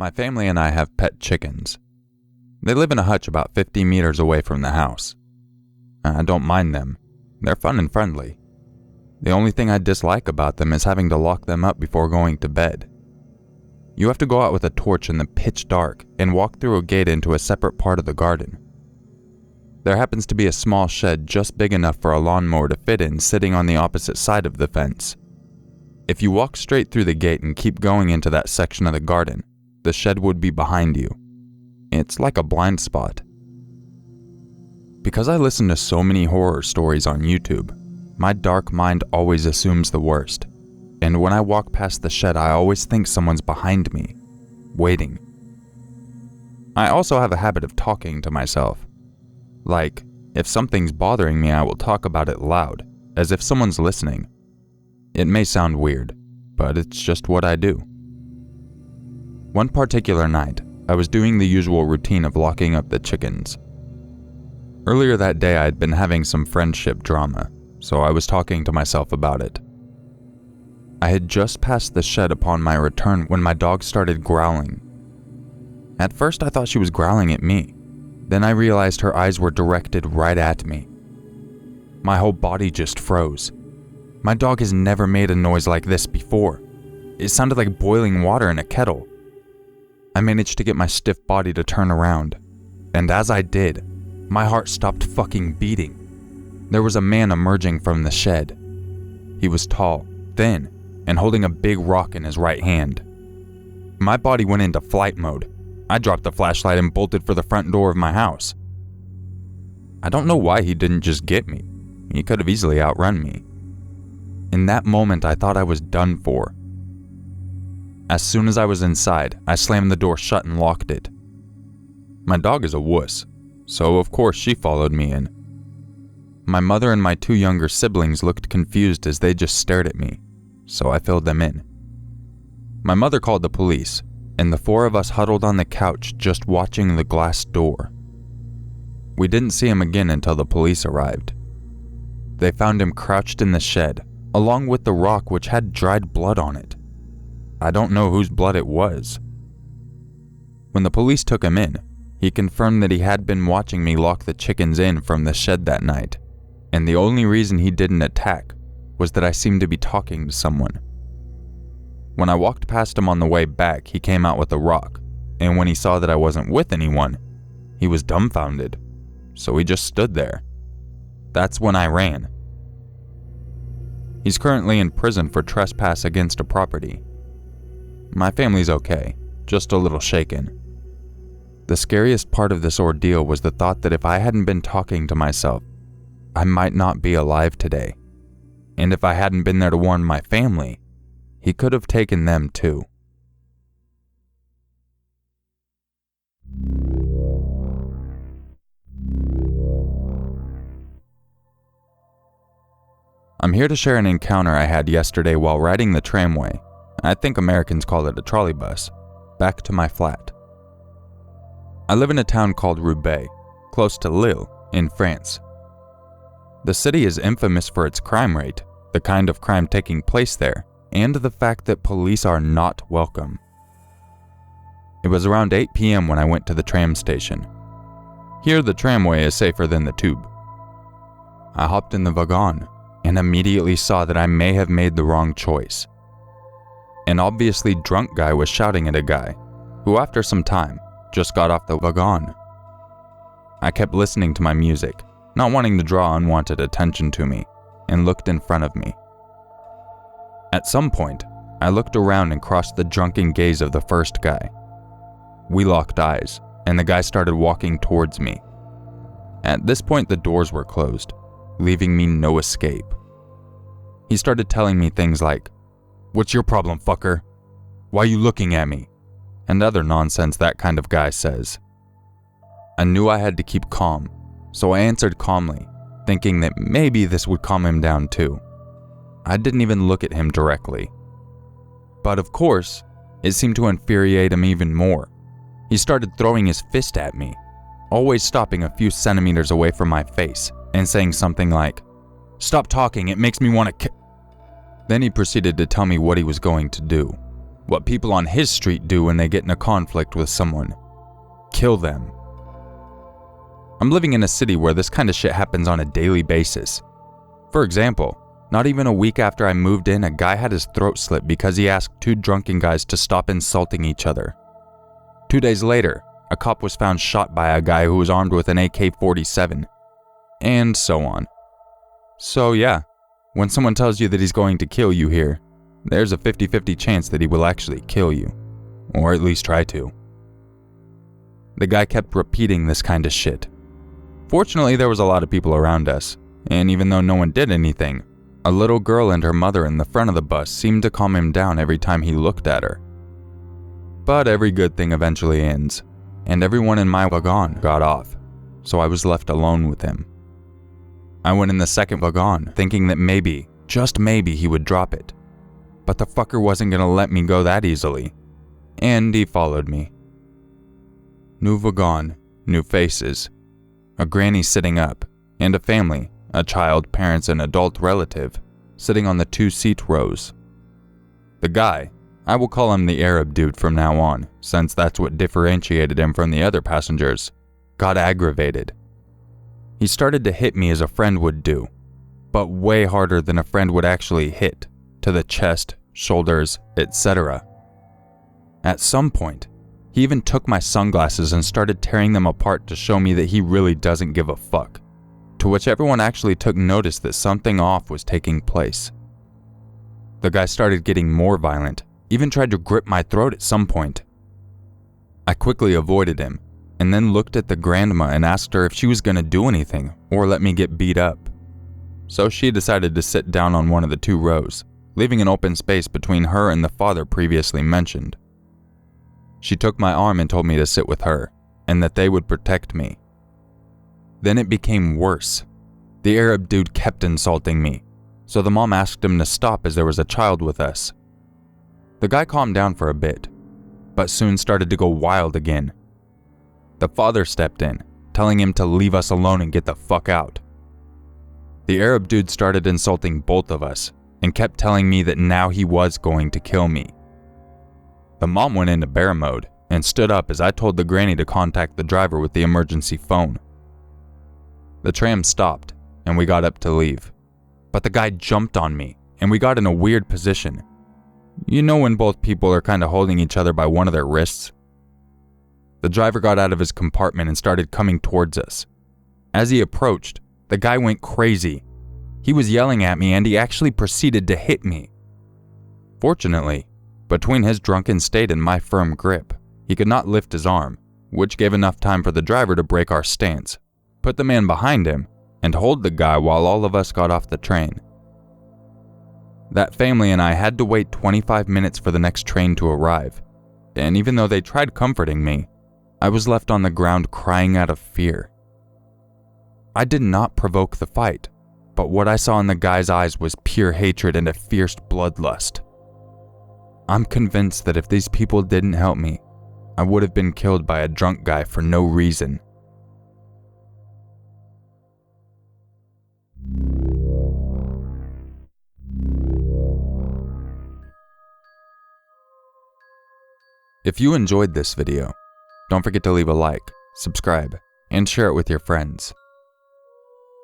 My family and I have pet chickens. They live in a hutch about 50 meters away from the house. I don't mind them. They're fun and friendly. The only thing I dislike about them is having to lock them up before going to bed. You have to go out with a torch in the pitch dark and walk through a gate into a separate part of the garden. There happens to be a small shed just big enough for a lawnmower to fit in sitting on the opposite side of the fence. If you walk straight through the gate and keep going into that section of the garden, the shed would be behind you. It's like a blind spot. Because I listen to so many horror stories on YouTube, my dark mind always assumes the worst. And when I walk past the shed, I always think someone's behind me, waiting. I also have a habit of talking to myself. Like, if something's bothering me, I will talk about it loud, as if someone's listening. It may sound weird, but it's just what I do. One particular night, I was doing the usual routine of locking up the chickens. Earlier that day, I had been having some friendship drama, so I was talking to myself about it. I had just passed the shed upon my return when my dog started growling. At first, I thought she was growling at me. Then I realized her eyes were directed right at me. My whole body just froze. My dog has never made a noise like this before. It sounded like boiling water in a kettle. I managed to get my stiff body to turn around, and as I did, my heart stopped fucking beating. There was a man emerging from the shed. He was tall, thin, and holding a big rock in his right hand. My body went into flight mode. I dropped the flashlight and bolted for the front door of my house. I don't know why he didn't just get me. He could have easily outrun me. In that moment, I thought I was done for. As soon as I was inside, I slammed the door shut and locked it. My dog is a wuss, so of course she followed me in. My mother and my 2 younger siblings looked confused as they just stared at me, so I filled them in. My mother called the police, and the 4 of us huddled on the couch just watching the glass door. We didn't see him again until the police arrived. They found him crouched in the shed, along with the rock which had dried blood on it. I don't know whose blood it was. When the police took him in, he confirmed that he had been watching me lock the chickens in from the shed that night, and the only reason he didn't attack was that I seemed to be talking to someone. When I walked past him on the way back, he came out with a rock, and when he saw that I wasn't with anyone, he was dumbfounded, so he just stood there. That's when I ran. He's currently in prison for trespass against a property. My family's okay, just a little shaken. The scariest part of this ordeal was the thought that if I hadn't been talking to myself, I might not be alive today. And if I hadn't been there to warn my family, he could have taken them too. I'm here to share an encounter I had yesterday while riding the tramway, I think Americans call it a trolley bus, back to my flat. I live in a town called Roubaix, close to Lille, in France. The city is infamous for its crime rate, the kind of crime taking place there, and the fact that police are not welcome. It was around 8 p.m. when I went to the tram station. Here the tramway is safer than the tube. I hopped in the wagon and immediately saw that I may have made the wrong choice. An obviously drunk guy was shouting at a guy, who after some time just got off the wagon. I kept listening to my music, not wanting to draw unwanted attention to me, and looked in front of me. At some point, I looked around and crossed the drunken gaze of the first guy. We locked eyes, and the guy started walking towards me. At this point, the doors were closed, leaving me no escape. He started telling me things like, "What's your problem, fucker? Why you looking at me?" and other nonsense that kind of guy says. I knew I had to keep calm, so I answered calmly, thinking that maybe this would calm him down too. I didn't even look at him directly. But of course, it seemed to infuriate him even more. He started throwing his fist at me, always stopping a few centimeters away from my face, and saying something like, "Stop talking, it makes me want to Then he proceeded to tell me what he was going to do, what people on his street do when they get in a conflict with someone. Kill them. I'm living in a city where this kind of shit happens on a daily basis. For example, not even a week after I moved in, a guy had his throat slit because he asked two drunken guys to stop insulting each other. 2 days later, a cop was found shot by a guy who was armed with an AK-47. And so on. So yeah, when someone tells you that he's going to kill you here, there's a 50-50 chance that he will actually kill you. Or at least try to. The guy kept repeating this kind of shit. Fortunately, there was a lot of people around us, and even though no one did anything, a little girl and her mother in the front of the bus seemed to calm him down every time he looked at her. But every good thing eventually ends, and everyone in my wagon got off, so I was left alone with him. I went in the second wagon, thinking that maybe, just maybe, he would drop it. But the fucker wasn't gonna let me go that easily, and he followed me. New wagon, new faces, a granny sitting up, and a family, a child, parents, and adult relative, sitting on the 2-seat rows. The guy, I will call him the Arab dude from now on, since that's what differentiated him from the other passengers, got aggravated. He started to hit me as a friend would do, but way harder than a friend would actually hit, to the chest, shoulders, etc. At some point, he even took my sunglasses and started tearing them apart to show me that he really doesn't give a fuck, to which everyone actually took notice that something off was taking place. The guy started getting more violent, even tried to grip my throat at some point. I quickly avoided him, and then looked at the grandma and asked her if she was gonna do anything or let me get beat up. So she decided to sit down on one of the 2 rows, leaving an open space between her and the father previously mentioned. She took my arm and told me to sit with her, and that they would protect me. Then it became worse. The Arab dude kept insulting me, so the mom asked him to stop as there was a child with us. The guy calmed down for a bit, but soon started to go wild again. The father stepped in, telling him to leave us alone and get the fuck out. The Arab dude started insulting both of us, and kept telling me that now he was going to kill me. The mom went into bear mode, and stood up as I told the granny to contact the driver with the emergency phone. The tram stopped, and we got up to leave. But the guy jumped on me, and we got in a weird position. You know when both people are kind of holding each other by one of their wrists? The driver got out of his compartment and started coming towards us. As he approached, the guy went crazy. He was yelling at me and he actually proceeded to hit me. Fortunately, between his drunken state and my firm grip, he could not lift his arm, which gave enough time for the driver to break our stance, put the man behind him, and hold the guy while all of us got off the train. That family and I had to wait 25 minutes for the next train to arrive, and even though they tried comforting me, I was left on the ground crying out of fear. I did not provoke the fight, but what I saw in the guy's eyes was pure hatred and a fierce bloodlust. I'm convinced that if these people didn't help me, I would have been killed by a drunk guy for no reason. If you enjoyed this video, don't forget to leave a like, subscribe, and share it with your friends.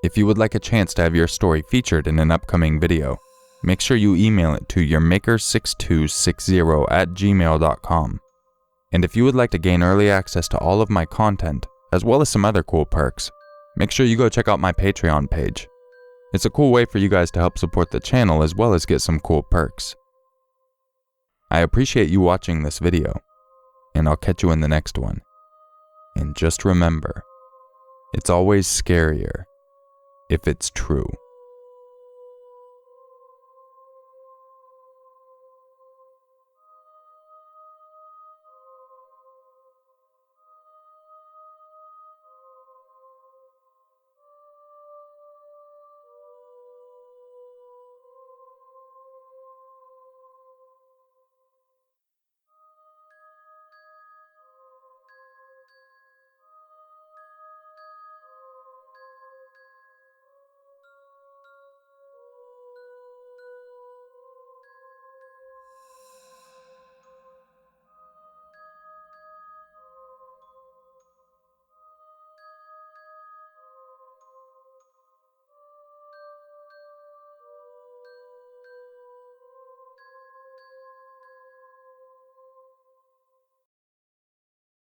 If you would like a chance to have your story featured in an upcoming video, make sure you email it to yourmaker6260@gmail.com. And if you would like to gain early access to all of my content, as well as some other cool perks, make sure you go check out my Patreon page. It's a cool way for you guys to help support the channel as well as get some cool perks. I appreciate you watching this video, and I'll catch you in the next one. And just remember, it's always scarier if it's true.